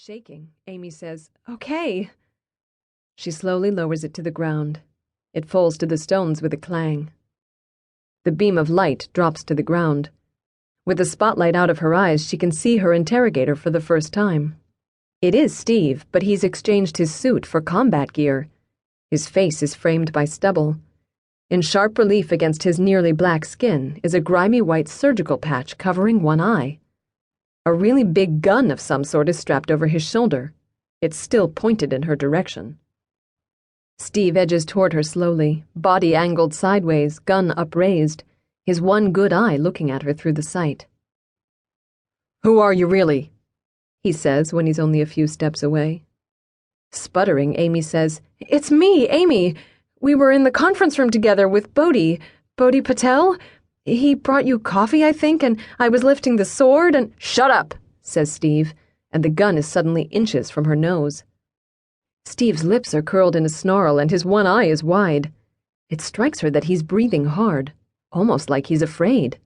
Shaking, Amy says, "Okay." She slowly lowers it to the ground. It falls to the stones with a clang. The beam of light drops to the ground. With the spotlight out of her eyes, she can see her interrogator for the first time. It is Steve, but he's exchanged his suit for combat gear. His face is framed by stubble. In sharp relief against his nearly black skin is a grimy white surgical patch covering one eye. A really big gun of some sort is strapped over his shoulder. It's still pointed in her direction. Steve edges toward her slowly, body angled sideways, gun upraised, his one good eye looking at her through the sight. "Who are you really?" he says when he's only a few steps away. Sputtering, Amy says, "It's me, Amy. We were in the conference room together with Bodhi Patel. He brought you coffee, I think, and I was lifting the sword and—" "Shut up," says Steve, and the gun is suddenly inches from her nose. Steve's lips are curled in a snarl and his one eye is wide. It strikes her that he's breathing hard, almost like he's afraid.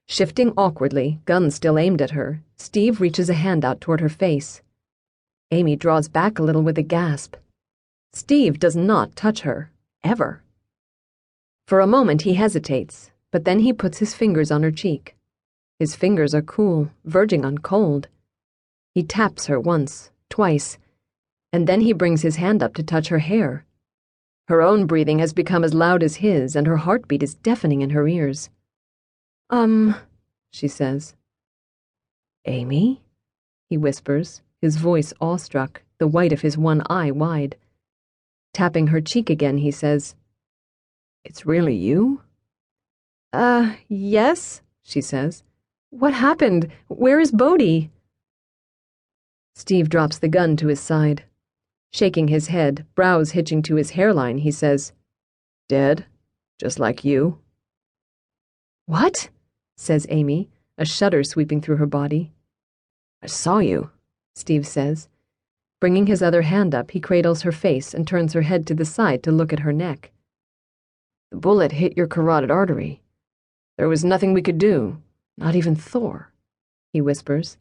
Shifting awkwardly, gun still aimed at her, Steve reaches a hand out toward her face. Amy draws back a little with a gasp. Steve does not touch her, ever. For a moment he hesitates, but then he puts his fingers on her cheek. His fingers are cool, verging on cold. He taps her once, twice, and then he brings his hand up to touch her hair. Her own breathing has become as loud as his, and her heartbeat is deafening in her ears. She says. "Amy?" he whispers, his voice awestruck, the white of his one eye wide. Tapping her cheek again, he says, "It's really you?" Yes," she says. "What happened? Where is Bodhi?" Steve drops the gun to his side. Shaking his head, brows hitching to his hairline, he says, "Dead, just like you." "What?" says Amy, a shudder sweeping through her body. "I saw you," Steve says. Bringing his other hand up, he cradles her face and turns her head to the side to look at her neck. "The bullet hit your carotid artery. There was nothing we could do, not even Thor," he whispers.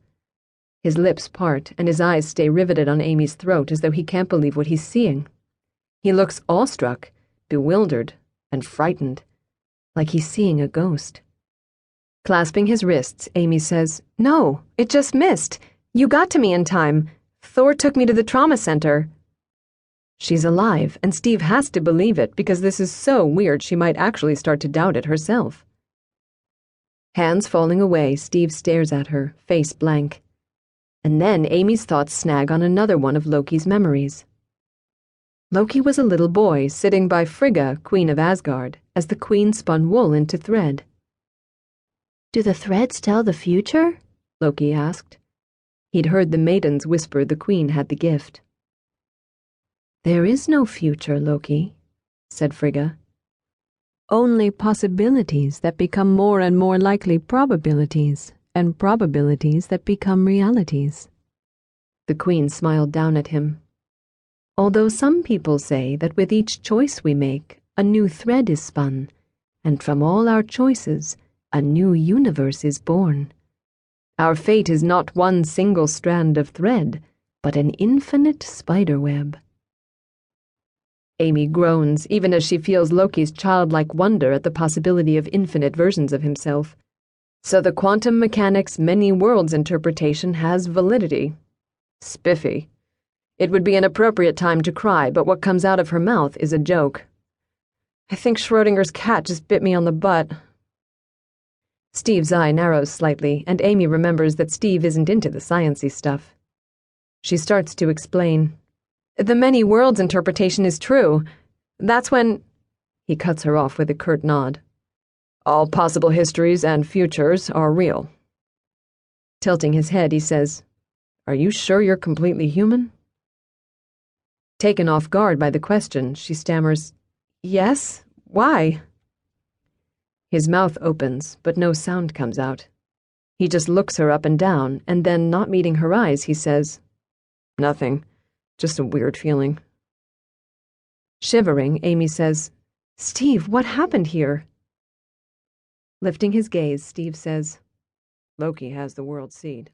His lips part and his eyes stay riveted on Amy's throat as though he can't believe what he's seeing. He looks awestruck, bewildered, and frightened, like he's seeing a ghost. Clasping his wrists, Amy says, "No, it just missed. You got to me in time. Thor took me to the trauma center." She's alive, and Steve has to believe it because this is so weird she might actually start to doubt it herself. Hands falling away, Steve stares at her, face blank. And then Amy's thoughts snag on another one of Loki's memories. Loki was a little boy sitting by Frigga, Queen of Asgard, as the queen spun wool into thread. "Do the threads tell the future?" Loki asked. He'd heard the maidens whisper the queen had the gift. "There is no future, Loki," said Frigga. "Only possibilities that become more and more likely probabilities, and probabilities that become realities." The queen smiled down at him. "Although some people say that with each choice we make, a new thread is spun, and from all our choices, a new universe is born. Our fate is not one single strand of thread, but an infinite spiderweb." Amy groans, even as she feels Loki's childlike wonder at the possibility of infinite versions of himself. So the quantum mechanics' many worlds interpretation has validity. Spiffy. It would be an appropriate time to cry, but what comes out of her mouth is a joke. "I think Schrodinger's cat just bit me on the butt." Steve's eye narrows slightly, and Amy remembers that Steve isn't into the sciencey stuff. She starts to explain. "The many worlds interpretation is true. That's when—" He cuts her off with a curt nod. "All possible histories and futures are real." Tilting his head, he says, "Are you sure you're completely human?" Taken off guard by the question, she stammers, "Yes? Why?" His mouth opens, but no sound comes out. He just looks her up and down, and then, not meeting her eyes, he says, "Nothing. Just a weird feeling." Shivering, Amy says, "Steve, what happened here?" Lifting his gaze, Steve says, "Loki has the world seed."